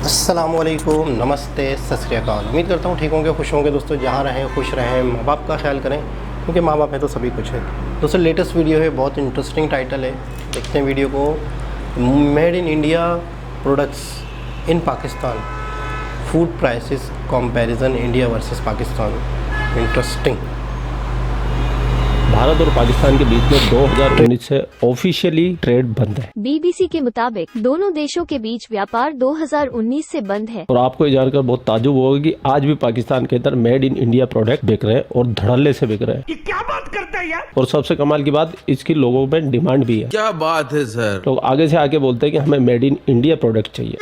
अस्सलामुअलैकुम, नमस्ते, सत श्री अकाल। उम्मीद करता हूँ ठीक होंगे, खुश होंगे दोस्तों। जहाँ रहें खुश रहें, माँ बाप का ख्याल करें, क्योंकि माँ बाप है तो सभी कुछ है। दोस्तों लेटेस्ट वीडियो है, बहुत इंटरेस्टिंग टाइटल है, देखते हैं वीडियो को। Made in India products in Pakistan, food prices comparison India versus Pakistan. Interesting. Bharat और पाकिस्तान के बीच में 2019 से ऑफिशियली ट्रेड बंद है। बीबीसी के मुताबिक दोनों देशों के बीच व्यापार 2019 से बंद है। और आपको ये जानकर बहुत ताज्जुब होगा कि आज भी पाकिस्तान के अंदर मेड इन इंडिया प्रोडक्ट बिक रहे हैं और धड़ल्ले से बिक रहे हैं। ये क्या बात करता है यार। और सबसे कमाल की बात, इसकी लोगों में डिमांड भी है। क्या बात है सर। लोग आगे से आके बोलते हैं कि हमें मेड इन इंडिया प्रोडक्ट चाहिए।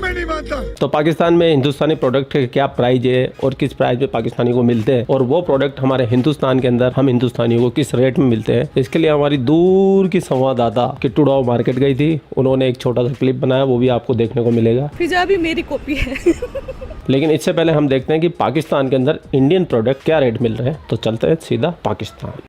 मैं नहीं मानता। तो पाकिस्तान में हिंदुस्तानी प्रोडक्ट के क्या प्राइस है और किस प्राइस में पाकिस्तानी को मिलते हैं, और वो प्रोडक्ट हमारे हिंदुस्तान के अंदर हम हिंदुस्तानियों को किस रेट में मिलते हैं, इसके लिए हमारी दूर की संवाददाता किट्टूडाव मार्केट गई थी। उन्होंने एक छोटा सा क्लिप बनाया, वो भी आपको देखने को मिलेगा। फिजा भी मेरी कॉपी है। लेकिन इससे पहले हम देखते हैं कि पाकिस्तान के अंदर इंडियन प्रोडक्ट क्या रेट मिल रहे हैं। तो चलते हैं सीधा पाकिस्तान।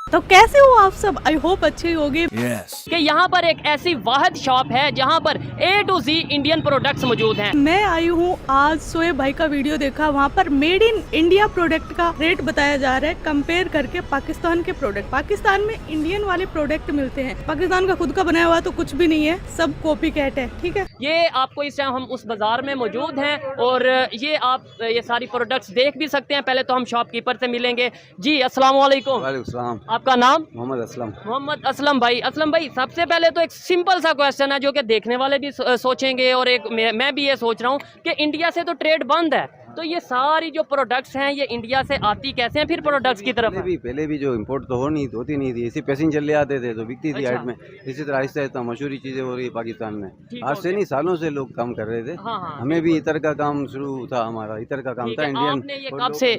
तो कैसे हो आप सब? आई होप अच्छे होगे। कि यहाँ पर एक ऐसी वाहिद शॉप है जहाँ पर A to Z Indian products मौजूद हैं। मैं आई हूँ आज, सोएब भाई का वीडियो देखा, वहाँ पर मेड इन इंडिया प्रोडक्ट का रेट बताया जा रहा है कंपेयर करके पाकिस्तान के प्रोडक्ट। पाकिस्तान में इंडियन वाले प्रोडक्ट मिलते हैं, पाकिस्तान का खुद का बनाया हुआ तो कुछ भी नहीं है, सब कॉपी कैट है। ठीक है, ये आपको इस टाइम हम उस बाजार में मौजूद हैं और ये आप ये सारी प्रोडक्ट्स देख भी सकते हैं। पहले तो हम शॉपकीपर से मिलेंगे। जी अस्सलाम वालेकुम। वालेकुम सलाम। आपका नाम? मोहम्मद असलम। मोहम्मद असलम भाई। असलम भाई, सबसे पहले तो एक सिंपल सा क्वेश्चन है जो कि देखने वाले भी सोचेंगे और एक मैं भी ये सोच रहा हूँ कि इंडिया से तो ट्रेड बंद है, तो ये सारी जो प्रोडक्ट्स हैं ये इंडिया से आती कैसे हैं फिर प्रोडक्ट्स की तरफ? पहले भी जो इंपोर्ट तो होती नहीं थी, ऐसी पैसेंजर ले आते थे तो बिकती थी अच्छा। हाइट में। इसी तरह आहिस्ता आहिस्ता मशहूरी चीजें हो रही है पाकिस्तान में। आज से नहीं, सालों से लोग काम कर रहे थे। हाँ, हाँ, हमें भी इतर का काम शुरू था, हमारा इतर का काम ठीक था है। इंडियन। आपने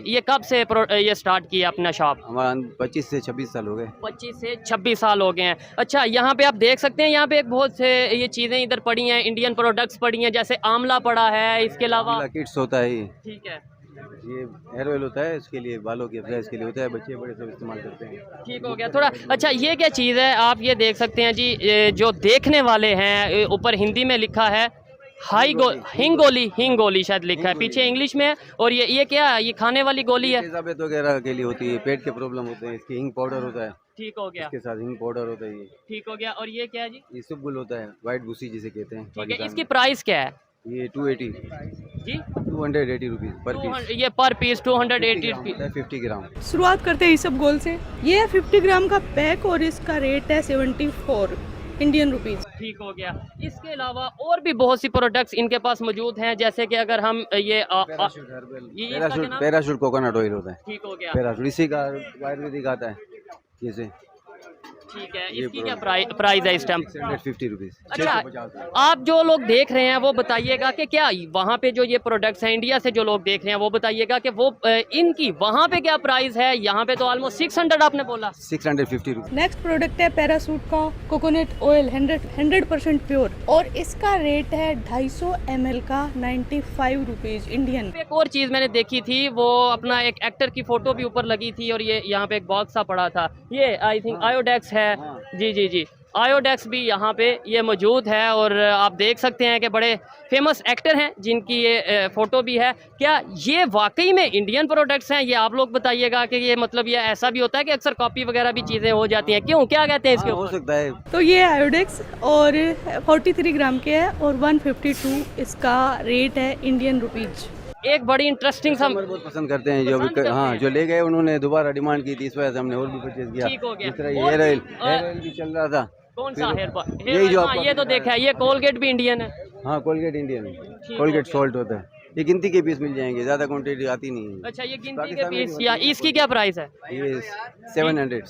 ये कब से ये स्टार्ट किया अपना शॉप? हमारा 25 से 26 साल हो गए। 25 से 26 साल हो गए हैं। अच्छा, यहाँ पे आप देख सकते हैं, यहाँ पे एक बहुत से ये चीज़ें इधर पड़ी हैं, इंडियन प्रोडक्ट्स पड़ी हैं, जैसे आंवला पड़ा है, इसके अलावा किट्स होता है, ठीक है, ये हेयर ऑयल होता है, इसके लिए बालों की एक्सरसाइज के लिए होता है, बच्चे बड़े सब इस्तेमाल करते हैं। ठीक हो गया थोड़ा। अच्छा, ये क्या चीज़ है? आप ये देख सकते हैं जी, ये जो देखने वाले हैं, ऊपर हिंदी में लिखा है हिंगोली शायद लिखा है, पीछे इंग्लिश में है। और ये क्या है? ये खाने वाली गोली है? तेजाबियत वगैरह के लिए होती है, पेट के प्रॉब्लम होते हैं, इसकी हिंग पाउडर होता है। ठीक हो गया, इसके साथ हिंग पाउडर होता है। ये ठीक हो गया। और ये क्या है जी? ये सुबगुल होता है, व्हाइट भूसी जिसे कहते हैं ठीक है, पाकिस्तान इसकी में। प्राइस क्या है ये 280 जी? 280 रुपीज पर पीस। ये पर पीस 280 रुपीज़। 50 ग्राम। शुरुआत करते हैं इस सब गोल से। ये है 50 ग्राम का पैक और इसका रेट है 74 इंडियन रुपीज। ठीक हो गया। इसके अलावा और भी बहुत सी प्रोडक्ट्स इनके पास मौजूद हैं, जैसे कि अगर हम ये पैराशूट कोकोनट ऑयल होता है। ठीक हो गया, पैराशूट इसी का आयुर्वेदिक आता है जैसे। ठीक है। इसकी क्या प्राइस है इस टाइम? 650 रुपीज। अच्छा, आप जो लोग देख रहे हैं वो बताइएगा कि क्या वहाँ पे जो ये प्रोडक्ट्स हैं इंडिया से जो लोग देख रहे हैं वो बताइएगा कि वो इनकी वहाँ पे क्या प्राइस है? यहाँ पे तो ऑलमोस्ट 600 आपने बोला। 650 रुपीज। नेक्स्ट प्रोडक्ट है पैराशूट का कोकोनट ऑयल 100% प्योर, और इसका रेट है 250 ml का 95 रुपीज इंडियन। एक और चीज़ मैंने देखी थी, वो अपना एक एक्टर की फोटो भी ऊपर लगी थी और ये यहाँ पे एक बॉक्स सा पड़ा था, ये आई थिंक आयोडेक्स है। जी, आयोडेक्स भी यहाँ पे ये मौजूद है। और आप देख सकते हैं कि बड़े फेमस एक्टर हैं जिनकी ये फ़ोटो भी है। क्या ये वाकई में इंडियन प्रोडक्ट्स हैं? ये आप लोग बताइएगा कि ये मतलब ये ऐसा भी होता है कि अक्सर कॉपी वगैरह भी चीज़ें हो जाती हैं, क्यों, क्या कहते हैं इसके हो ऊपर? सकता है। तो ये आयोडेक्स और 43 ग्राम के है और 152 इसका रेट है इंडियन रुपीज। एक बड़ी इंटरेस्टिंग सा बहुत पसंद करते हैं जो पसंद करते हाँ हैं। जो ले गए उन्होंने दोबारा डिमांड की थी, इस वजह से हमने और भी परचेज किया। ठीक हो गया। इस तरह और हेयर ऑयल भी, भी चल रहा था। कौन सा हेयर यही जो हाँ, आपको ये तो देखा है। ये कोलगेट भी इंडियन है। हाँ, कोलगेट इंडियन है, कोलगेट सॉल्ट होता है। ये गिनती के पीस मिल जाएंगे, ज्यादा क्वांटिटी आती नहीं है। अच्छा, ये गिनती के पाकिस्तान में पीस भी या होती है। इसकी क्या प्राइस है? ये 700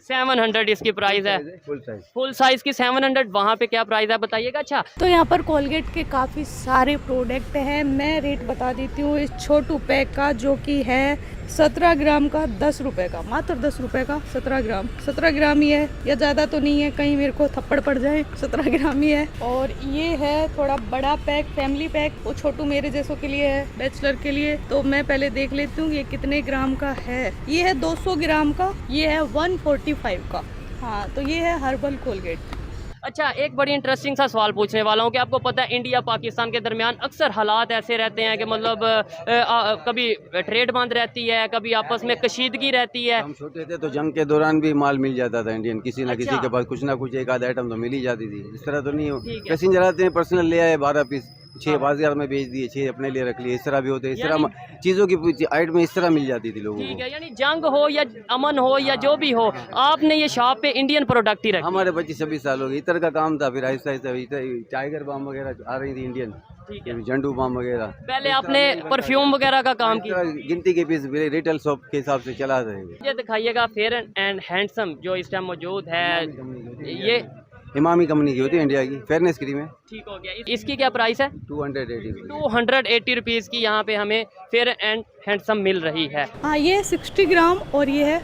700 इसकी प्राइस है। Full size. फुल साइज की 700। वहाँ पे क्या प्राइस है बताइएगा। अच्छा, तो यहाँ पर कोलगेट के काफ़ी सारे प्रोडक्ट हैं, मैं रेट बता देती हूँ। इस छोटू पैक का जो कि है 17 ग्राम का 10 रुपए का, मात्र 10 रुपए का 17 ग्राम ही है, या ज़्यादा तो नहीं है, कहीं मेरे को थप्पड़ पड़ जाए। 17 ग्राम ही है। और ये है थोड़ा बड़ा पैक, फैमिली पैक, वो छोटू मेरे जैसों के लिए है, बैचलर के लिए। तो मैं पहले देख लेती हूँ ये कितने ग्राम का है। ये है 200 ग्राम का, ये है 145 का। हाँ, तो ये है हर्बल कोलगेट। अच्छा, एक बड़ी इंटरेस्टिंग सा सवाल पूछने वाला हूँ कि आपको पता है इंडिया पाकिस्तान के दरमियान अक्सर हालात ऐसे रहते हैं कि मतलब कभी ट्रेड बंद रहती है, कभी आपस में कशीदगी रहती है। हम छोटे थे तो जंग के दौरान भी माल मिल जाता था इंडियन, किसी ना किसी के पास कुछ ना कुछ एक आधा आइटम तो मिल ही जाती थी। इस तरह तो नहीं हो, ठीक है। पैसेंजर आते हैं पर्सनल ले आए 12 पीस, 6 बाजार में बेच दिए, 6 अपने लिए रख लिए, इस तरह भी होते हैं। इस तरह चीज़ों की आइटम इस तरह मिल जाती थी लोगों ठीक को। है, यानी जंग हो या अमन हो या जो भी हो, आपने ये शॉप पे इंडियन प्रोडक्ट ही रखी। हमारे 25-26 साल हो गए, इतर का काम था, फिर आहिस्ता आहिस्ता टाइगर बाम वगैरह आ रही थी इंडियन, ठीक है। झंडू बाम वगैरह। पहले आपने परफ्यूम वगैरह का काम किया। गिनती के पीस रिटेल शॉप के हिसाब से चला रहे। मुझे दिखाइएगा फेयर एंड हैंडसम जो इस टाइम मौजूद है, ये इमामी कंपनी की होती है इंडिया की, फेयरनेस क्रीम है। ठीक हो गया। इसकी क्या प्राइस है? 280 रुपीज़ की यहाँ पे हमें फेयर एंड हैंडसम मिल रही है। हाँ, ये 60 ग्राम और ये है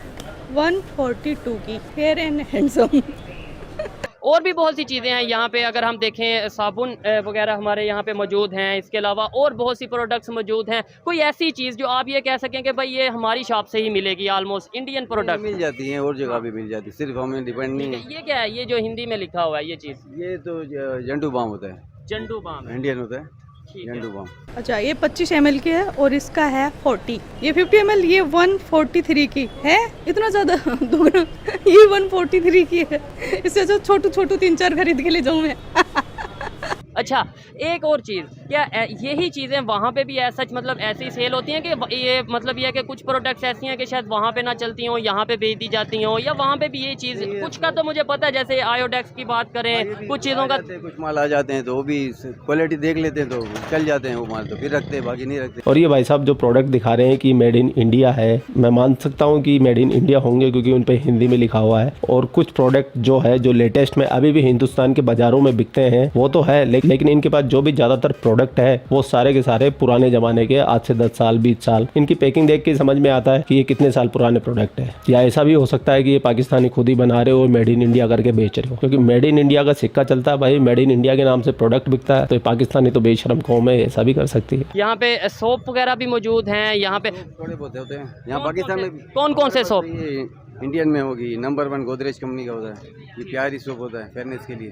142 की फेयर एंड हैंडसम। और भी बहुत सी चीज़ें हैं यहाँ पे, अगर हम देखें साबुन वगैरह हमारे यहाँ पे मौजूद हैं। इसके अलावा और बहुत सी प्रोडक्ट्स मौजूद हैं। कोई ऐसी चीज़ जो आप ये कह सकें कि भाई ये हमारी शॉप से ही मिलेगी, ऑलमोस्ट इंडियन प्रोडक्ट मिल जाती हैं और जगह भी मिल जाती है, सिर्फ हमें डिपेंड नहीं है। ये क्या है, ये जो हिंदी में लिखा हुआ है ये चीज़? ये तो झंडू बाम होता है, जंडू बाम है। इंडियन होता है ठीक है। झंडू बाम। अच्छा, ये 25 ml की है और इसका है 40। ये 50 ml, ये 143 की है। इतना ज़्यादा दोगुना, ये 143 की है। इससे जो छोटू 3-4 खरीद के ले जाऊँ मैं। अच्छा, एक और चीज़, क्या यही चीज़ें वहाँ पे भी ऐसा मतलब ऐसी सेल होती हैं कि ये मतलब ये है कि कुछ प्रोडक्ट्स ऐसी हैं कि शायद वहाँ पे ना चलती हों, यहाँ पे बेच दी जाती हों, या वहाँ पे भी ये चीज़ कुछ का तो मुझे पता है, जैसे आयोडेक्स की बात करें, कुछ चीज़ों का कुछ माल आ जाते हैं तो वो भी क्वालिटी देख लेते हैं तो चल जाते हैं वो माल, तो फिर रखते हैं, बाकी नहीं रखते। और ये भाई साहब जो प्रोडक्ट दिखा रहे हैं कि मेड इन इंडिया है, मैं मान सकता हूँ कि मेड इन इंडिया होंगे क्योंकि उन पे हिंदी में लिखा हुआ है। और कुछ प्रोडक्ट जो है जो लेटेस्ट में अभी भी हिंदुस्तान के बाजारों में बिकते हैं वो तो है, लेकिन इनके पास जो भी ज्यादातर प्रोडक्ट है वो सारे के सारे पुराने जमाने के, आज से 10 साल 20 साल। इनकी पैकिंग देख के समझ में आता है कि ये कितने साल पुराने प्रोडक्ट है। या ऐसा भी हो सकता है कि ये पाकिस्तानी खुद ही बना रहे हो, मेड इन इंडिया करके बेच रहे हो, क्योंकि मेड इन इंडिया का सिक्का चलता है भाई, मेड इन इंडिया के नाम से प्रोडक्ट बिकता है, तो पाकिस्तानी तो बेशरम कौम है, ऐसा भी कर सकती है। यहाँ पे सोप वगैरह भी मौजूद हैं। यहाँ पे थोड़े बहुत होते हैं यहाँ पाकिस्तान में। कौन कौन से सोप? ये इंडियन में होगी नंबर 1 गोदरेज कंपनी का होता है, ये प्यारी सोप होता है फेयरनेस के लिए।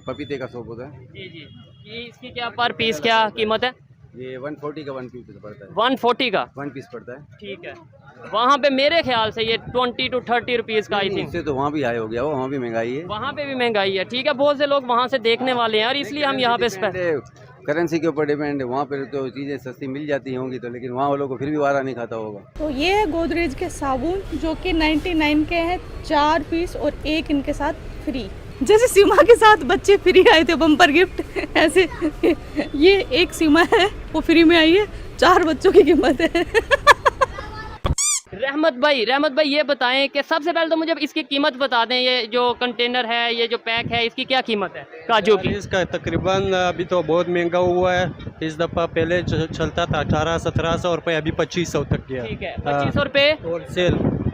पपीते का सोप होता है। जी जी, ये इसकी क्या पर पीस क्या कीमत है? ये 140 का 1 पीस पड़ता है। 140 का 1 पीस पड़ता है। ठीक है। वहाँ पे मेरे ख्याल से ये 20 to 30 रुपीज़ का आई थिंक। इससे तो वहाँ भी हाई हो गया, वहाँ भी महंगाई है, वहाँ पे भी महंगाई है। ठीक है, बहुत से लोग वहाँ से देखने वाले हैं और इसलिए हम यहाँ पे करेंसी के ऊपर डिपेंड है। वहाँ पर तो चीज़ें सस्ती मिल जाती होंगी तो, लेकिन वहाँ वालों को फिर भी वारा नहीं खाता होगा। तो ये है गोदरेज के साबुन जो कि 99 के हैं, 4 पीस और 1 इनके साथ फ्री। जैसे सीमा के साथ बच्चे फ्री आए थे बम्पर गिफ्ट, ऐसे ये एक सीमा है वो फ्री में आई है, 4 बच्चों की कीमत है। रहमत भाई ये बताएं कि सबसे पहले तो मुझे इसकी कीमत बता दें। ये जो कंटेनर है, ये जो पैक है, इसकी क्या कीमत है काजू की? इसका तकरीबन अभी तो बहुत महंगा हुआ है। इस दफ़ा पहले चलता था 1800-1700 रुपये, अभी 2500 तक गया। ठीक है, 2500 रुपये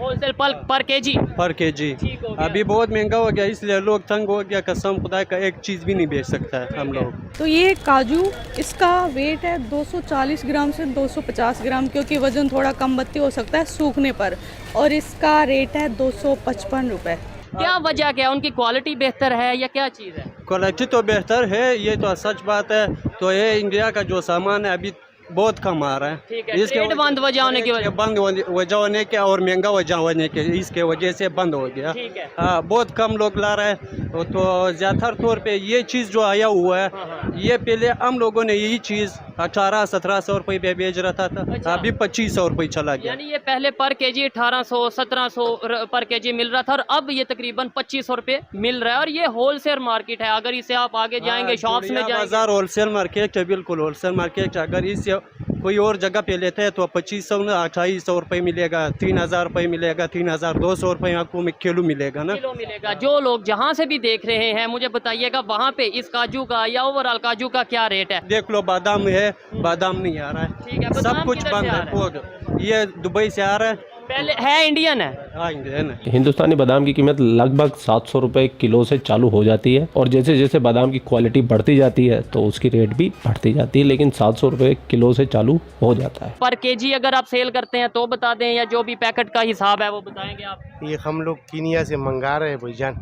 होलसेल पर केजी। ठीक हो गया। अभी बहुत महंगा हो गया, इसलिए लोग तंग हो गया। कसम खुदा का एक चीज़ भी नहीं बेच सकता है हम लोग। तो ये काजू, इसका वेट है 240 ग्राम से 250 ग्राम, क्योंकि वजन थोड़ा कम बत्ती हो सकता है सूखने पर, और इसका रेट है 255 रुपये। क्या वजह क्या है? उनकी क्वालिटी बेहतर है या क्या चीज़ है? क्वालिटी तो बेहतर है, ये तो सच बात है। तो ये इंडिया का जो सामान है अभी बहुत कम आ रहा है। ठीक है, ट्रेड बंद वजह होने की वजह, बंद वजह होने के और महंगा वजह होने के, इसके वजह से बंद हो गया। ठीक है। हाँ, बहुत कम लोग ला रहे हैं। तो ज़्यादातर तौर पे ये चीज़ जो आया हुआ है, ये पहले हम लोगों ने यही चीज़ 1800-1700 रुपये पे बेच रहा था। अच्छा। अभी 2500 रुपये चला गया। यानी ये पहले पर केजी 1800-1700 पर केजी मिल रहा था और अब ये तकरीबन 2500 रुपये मिल रहा है। और ये होलसेल मार्केट है। अगर इसे आप आगे जाएंगे, शॉप्स में जाएंगे, बाजार होलसेल मार्केट है, बिल्कुल होलसेल मार्केट। अगर इससे कोई और जगह पे लेते हैं तो 2500 ना 2800 रुपये मिलेगा, 3000 रुपये मिलेगा, 3200 रुपये आपको किलो मिलेगा ना, किलो मिलेगा। जो लोग जहाँ से भी देख रहे हैं, मुझे बताइएगा वहाँ पे इस काजू का या ओवरऑल काजू का क्या रेट है? देख लो, बादाम है, बादाम नहीं आ रहा है, ठीक है, सब बादाम कुछ किधर बंद से आ है। रहा है? ये दुबई से आ रहा है, पहले है इंडियन है। हाँ इंडियन है। हिंदुस्तानी बादाम की कीमत लगभग 700 रुपए किलो से चालू हो जाती है और जैसे जैसे बादाम की क्वालिटी बढ़ती जाती है तो उसकी रेट भी बढ़ती जाती है, लेकिन 700 रुपए किलो से चालू हो जाता है। पर केजी अगर आप सेल करते हैं तो बता दें, या जो भी पैकेट का हिसाब है वो बताएंगे आप। ये हम लोग कीनिया से मंगा रहे हैं भाईजान,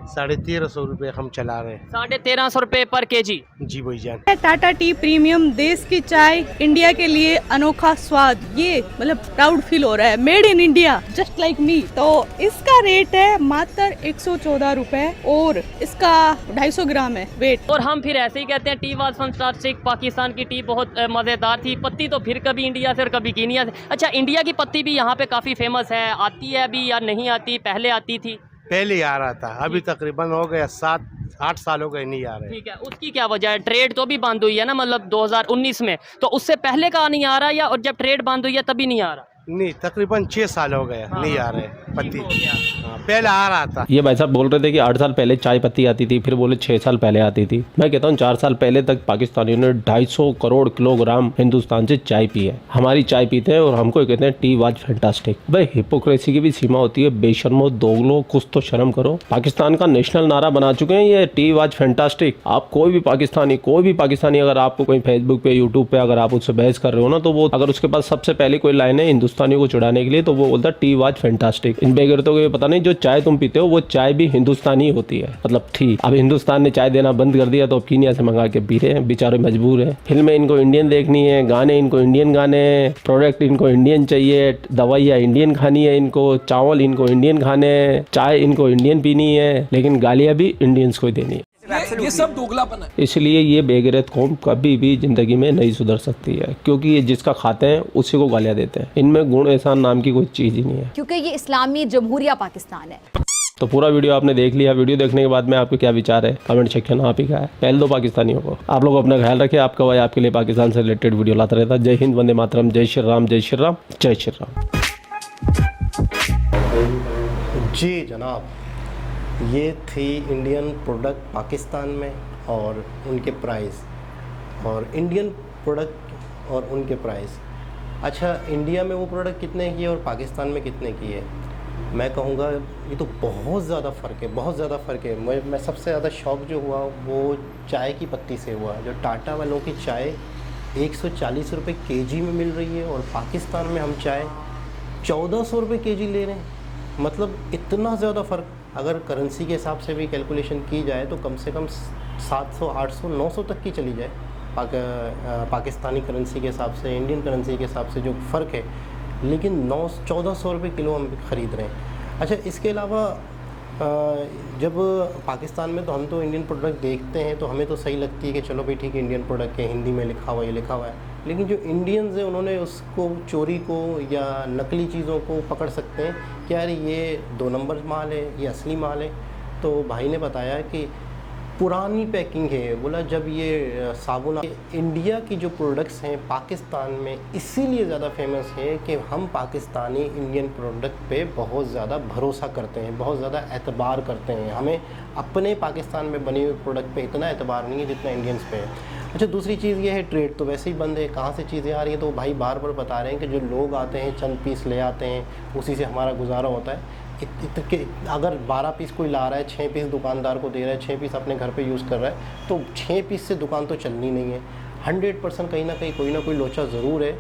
1350 रुपए हम चला रहे हैं। 1350 रुपए पर केजी। जी भाईजान। टाटा टी प्रीमियम, देश की चाय, इंडिया के लिए अनोखा स्वाद, ये मतलब प्राउड फील हो रहा है, made in India just like me. तो इसका रेट है मात्र 114 रुपए और इसका 250 ग्राम है वेट। और हम फिर ऐसे ही कहते हैं टी वाज फैंटास्टिक, पाकिस्तान की टी बहुत मज़ेदार थी। पत्ती तो फिर कभी इंडिया से और कभी कीनिया से। अच्छा, इंडिया की पत्ती भी यहाँ पे काफ़ी फेमस है, आती है अभी या नहीं आती? पहले आती थी। पहले आ रहा था, अभी तकरीबन हो गया 7-8 साल हो गए नहीं आ रहे। ठीक है, उसकी क्या वजह है? ट्रेड तो भी बंद हुई है ना, मतलब 2019 में, तो उससे पहले का नहीं आ रहा या और जब ट्रेड बंद हुई है तभी नहीं आ रहा? नहीं, तकरीबन 6 साल हो गया नहीं आ रहे पत्ती। हाँ, पहले आ रहा था। ये भाई साहब बोल रहे थे कि 8 साल पहले चाय पत्ती आती थी, फिर बोले 6 साल पहले आती थी। मैं कहता हूँ 4 साल पहले तक पाकिस्तानियों ने 250 करोड़ किलोग्राम हिंदुस्तान से चाय पी है। हमारी चाय पीते हैं और हमको कहते हैं टी वाज फैंटास्टिक। भाई हिपोक्रेसी की भी सीमा होती है, बेशर्मो दोगलो, कुछ तो शर्म करो। पाकिस्तान का नेशनल नारा बना चुके हैं ये टी वाज फैंटास्टिक। आप कोई भी पाकिस्तानी अगर आपको कोई फेसबुक पे, यूट्यूब पे अगर आप उससे बहस कर रहे हो ना, तो वो अगर उसके पास सबसे पहले कोई लाइन है हिंदुस्तानियों को चिढ़ाने के लिए तो वो बोलता है टी वाज फैंटास्टिक। इन बेगरतों को ये पता नहीं जो चाय तुम पीते हो वो चाय भी हिंदुस्तानी होती है, मतलब थी। अब हिंदुस्तान ने चाय देना बंद कर दिया तो अब कीनिया से मंगा के पी रहे हैं, बेचारे मजबूर हैं। फिल्में इनको इंडियन देखनी है, गाने इनको इंडियन गाने, प्रोडक्ट इनको इंडियन चाहिए, दवाइयाँ इंडियन खानी है इनको, चावल इनको इंडियन खाने, चाय इनको इंडियन पीनी है, लेकिन गालियाँ भी इंडियंस को ही देनी है। ये सब दोगलापन है। इसलिए ये बेगैरत कौम कभी भी जिंदगी में नहीं सुधर सकती है, क्योंकि ये जिसका खाते हैं उसी को गालियाँ देते हैं। इनमें गुण एहसान नाम की कोई चीज़ ही नहीं है, क्योंकि ये इस्लामी जमहूरिया पाकिस्तान है। तो पूरा वीडियो आपने देख लिया। वीडियो देखने के बाद में आपके क्या विचार है कमेंट सेक्शन आप ही का है। पहले दो पाकिस्तानियों को, आप लोग अपना ख्याल रखें। आपका भाई आपके लिए पाकिस्तान से रिलेटेड वीडियो लाता रहता है। जय हिंद, वंदे मातरम, जय श्री राम, जय श्री राम, जय श्री राम। जी जनाब, ये थी इंडियन प्रोडक्ट पाकिस्तान में और उनके प्राइस, और इंडियन प्रोडक्ट और उनके प्राइस। अच्छा, इंडिया में वो प्रोडक्ट कितने की है और पाकिस्तान में कितने की है? मैं कहूँगा ये तो बहुत ज़्यादा फ़र्क है, बहुत ज़्यादा फ़र्क है। मैं सबसे ज़्यादा शौक जो हुआ वो चाय की पत्ती से हुआ। जो टाटा वालों की चाय 140 रुपये केजी में मिल रही है और पाकिस्तान में हम चाय 1400 रुपये केजी ले रहे हैं। मतलब इतना ज़्यादा फ़र्क। अगर करेंसी के हिसाब से भी कैलकुलेशन की जाए तो कम से कम 700, 800, 900 तक की चली जाए पाकिस्तानी करेंसी के हिसाब से, इंडियन करेंसी के हिसाब से जो फ़र्क है। लेकिन 1400 रुपये किलो हम ख़रीद रहे हैं। अच्छा, इसके अलावा जब पाकिस्तान में तो हम तो इंडियन प्रोडक्ट देखते हैं तो हमें तो सही लगती है कि चलो भाई ठीक है, इंडियन प्रोडक्ट है, हिंदी में लिखा हुआ, ये लिखा हुआ है। लेकिन जो इंडियंस हैं उन्होंने उसको चोरी को या नकली चीज़ों को पकड़ सकते हैं कि यार ये 2 नंबर माल है, ये असली माल है। तो भाई ने बताया कि पुरानी पैकिंग है। बोला जब ये साबुन, इंडिया की जो प्रोडक्ट्स हैं पाकिस्तान में इसीलिए ज़्यादा फेमस है कि हम पाकिस्तानी इंडियन प्रोडक्ट पे बहुत ज़्यादा भरोसा करते हैं, बहुत ज़्यादा एतबार करते हैं। हमें अपने पाकिस्तान में बने हुए प्रोडक्ट पे इतना एतबार नहीं है जितना इंडियंस पे है। अच्छा, दूसरी चीज़ ये है, ट्रेड तो वैसे ही बंद है, कहाँ से चीज़ें आ रही हैं? तो भाई बार बार बता रहे हैं कि जो लोग आते हैं चंद पीस ले आते हैं, उसी से हमारा गुजारा होता है। अगर 12 पीस कोई ला रहा है, 6 पीस दुकानदार को दे रहा है, 6 पीस अपने घर पे यूज़ कर रहा है, तो 6 पीस से दुकान तो चलनी नहीं है। 100% कहीं ना कहीं कोई ना कोई लोचा ज़रूर है।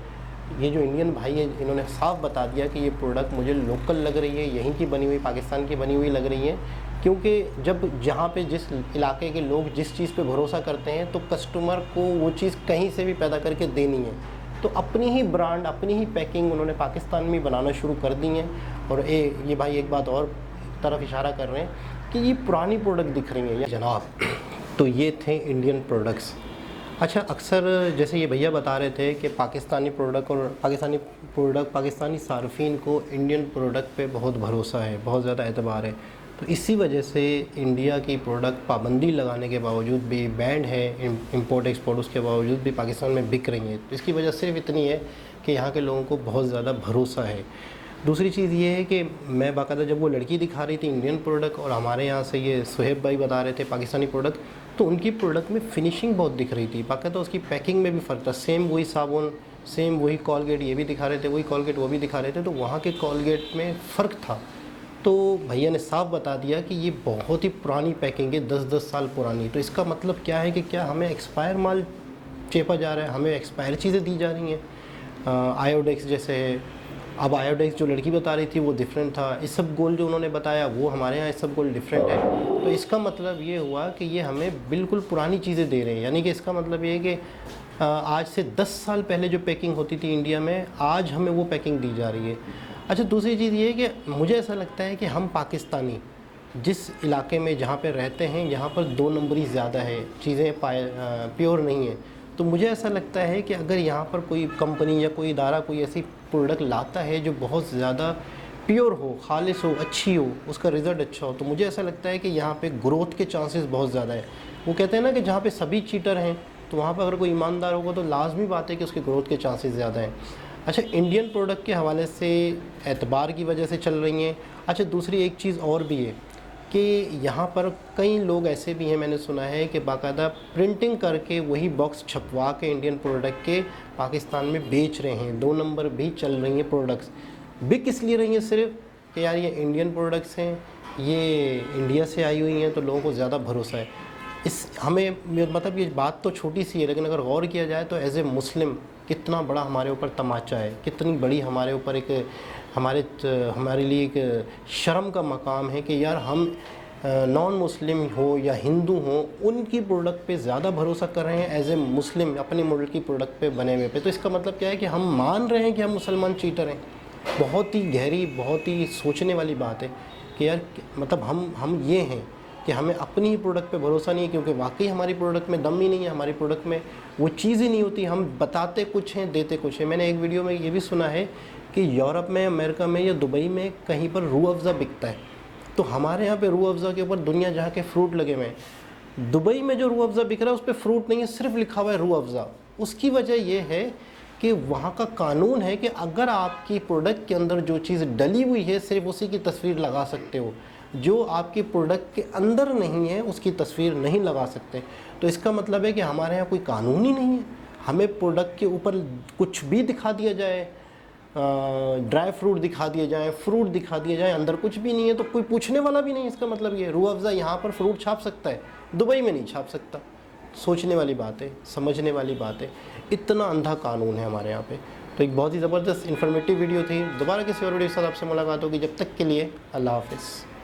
ये जो इंडियन भाई है इन्होंने साफ बता दिया कि ये प्रोडक्ट मुझे लोकल लग रही है, यहीं की बनी हुई, पाकिस्तान की बनी हुई लग रही है। क्योंकि जब जहाँ पे जिस इलाके के लोग जिस चीज़ पे भरोसा करते हैं तो कस्टमर को वो चीज़ कहीं से भी पैदा करके देनी है। तो अपनी ही ब्रांड, अपनी ही पैकिंग उन्होंने पाकिस्तान में बनाना शुरू कर दी हैं। और ये भाई एक बात और तरफ इशारा कर रहे हैं कि ये पुरानी प्रोडक्ट दिख रही हैं जनाब। तो ये थे इंडियन प्रोडक्ट्स। अच्छा, अक्सर जैसे ये भैया बता रहे थे कि पाकिस्तानी प्रोडक्ट और पाकिस्तानी सार्फिन को इंडियन प्रोडक्ट पे बहुत भरोसा है, बहुत ज़्यादा एतबार है। तो इसी वजह से इंडिया की प्रोडक्ट पाबंदी लगाने के बावजूद भी, बैंड है इंपोर्ट एक्सपोर्ट, उसके बावजूद भी पाकिस्तान में बिक रही हैं। तो इसकी वजह सिर्फ इतनी है कि यहाँ के लोगों को बहुत ज़्यादा भरोसा है। दूसरी चीज़ ये है कि मैं बाकायदा जब वो लड़की दिखा रही थी इंडियन प्रोडक्ट और हमारे यहाँ से ये सुहेब भाई बता रहे थे पाकिस्तानी प्रोडक्ट, तो उनकी प्रोडक्ट में फ़िनिशिंग बहुत दिख रही थी। बाकायदा उसकी पैकिंग में भी फ़र्क था। सेम वही साबुन, सेम वही कॉलगेट ये भी दिखा रहे थे, वही कॉलगेट वो भी दिखा रहे थे, तो वहाँ के कॉलगेट में फ़र्क था। तो भैया ने साफ बता दिया कि ये बहुत ही पुरानी पैकिंग है, 10-10 साल पुरानी। तो इसका मतलब क्या है कि क्या हमें एक्सपायर माल चेपा जा रहा है, हमें एक्सपायर चीज़ें दी जा रही हैं। आयोडेक्स जैसे है, अब आयोडेक्स जो लड़की बता रही थी वो डिफरेंट था, इस सब गोल्ड जो उन्होंने बताया वो हमारे यहाँ इस सब गोल्ड डिफरेंट है। तो इसका मतलब ये हुआ कि ये हमें बिल्कुल पुरानी चीज़ें दे रहे हैं। यानी कि इसका मतलब ये है कि आज से 10 साल पहले जो पैकिंग होती थी इंडिया में, आज हमें वो पैकिंग दी जा रही है। अच्छा, दूसरी चीज़ ये है कि मुझे ऐसा लगता है कि हम पाकिस्तानी जिस इलाके में जहाँ पे रहते हैं, यहाँ पर 2 नंबरी ज़्यादा है, चीज़ें प्योर नहीं है। तो मुझे ऐसा लगता है कि अगर यहाँ पर कोई कंपनी या कोई इदारा कोई ऐसी प्रोडक्ट लाता है जो बहुत ज़्यादा प्योर हो, खालिस हो, अच्छी हो, उसका रिज़ल्ट अच्छा हो, तो मुझे ऐसा लगता है कि यहाँ पे ग्रोथ के चांसेस बहुत ज़्यादा है। वो कहते हैं ना कि जहाँ पे सभी चीटर हैं, तो वहाँ पर अगर कोई ईमानदार होगा तो लाजमी बात है कि उसके ग्रोथ के चांसेस ज़्यादा हैं। अच्छा, इंडियन प्रोडक्ट के हवाले से एतबार की वजह से चल रही हैं। अच्छा, दूसरी एक चीज़ और भी है कि यहाँ पर कई लोग ऐसे भी हैं, मैंने सुना है कि बाकायदा प्रिंटिंग करके वही बॉक्स छपवा के इंडियन प्रोडक्ट के पाकिस्तान में बेच रहे हैं। 2 नंबर भी चल रही हैं प्रोडक्ट्स। बिक इसलिए रही हैं सिर्फ कि यार ये इंडियन प्रोडक्ट्स हैं, ये इंडिया से आई हुई हैं, तो लोगों को ज़्यादा भरोसा है। हमें मतलब ये बात तो छोटी सी है, लेकिन अगर गौर किया जाए तो एज ए मुस्लिम कितना बड़ा हमारे ऊपर तमाचा है, कितनी बड़ी हमारे ऊपर एक हमारे लिए एक शर्म का मकाम है कि यार हम नॉन मुस्लिम हो या हिंदू हो, उनकी प्रोडक्ट पे ज़्यादा भरोसा कर रहे हैं एज ए मुस्लिम अपने मुल्क की प्रोडक्ट पे बने हुए पे। तो इसका मतलब क्या है कि हम मान रहे हैं कि हम मुसलमान चीटर हैं। बहुत ही गहरी, बहुत ही सोचने वाली बात है कि यार मतलब हम ये हैं कि हमें अपनी ही प्रोडक्ट पे भरोसा नहीं है, क्योंकि वाकई हमारी प्रोडक्ट में दम ही नहीं है, हमारी प्रोडक्ट में वो चीज़ ही नहीं होती। हम बताते कुछ हैं, देते कुछ हैं। मैंने एक वीडियो में ये भी सुना है कि यूरोप में, अमेरिका में या दुबई में कहीं पर रूह अफ़ज़ा बिकता है, तो हमारे यहाँ पे रूह अफ़ज़ा के ऊपर दुनिया जहाँ के फ्रूट लगे हुए हैं, दुबई में जो रूह अफ़ज़ा बिक रहा है उस पर फ्रूट नहीं है, सिर्फ लिखा हुआ है रूह अफ़ज़ा। उसकी वजह यह है कि वहाँ का कानून है कि अगर आपकी प्रोडक्ट के अंदर जो चीज़ डली हुई है सिर्फ उसी की तस्वीर लगा सकते हो, जो आपकी प्रोडक्ट के अंदर नहीं है उसकी तस्वीर नहीं लगा सकते। तो इसका मतलब है कि हमारे यहाँ कोई कानून ही नहीं है, हमें प्रोडक्ट के ऊपर कुछ भी दिखा दिया जाए, ड्राई फ्रूट दिखा दिए जाए, फ्रूट दिखा दिया जाए, अंदर कुछ भी नहीं है, तो कोई पूछने वाला भी नहीं। इसका मतलब ये रूह अफ़ज़ा यहाँ पर फ्रूट छाप सकता है, दुबई में नहीं छाप सकता। सोचने वाली बात है, समझने वाली बात है, इतना अंधा कानून है हमारे यहाँ पे। तो एक बहुत ही ज़बरदस्त इन्फॉर्मेटिव वीडियो थी। दोबारा किसी और वीडियो के साथ आपसे मुलाकात होगी, जब तक के लिए अल्लाह हाफ़िज़।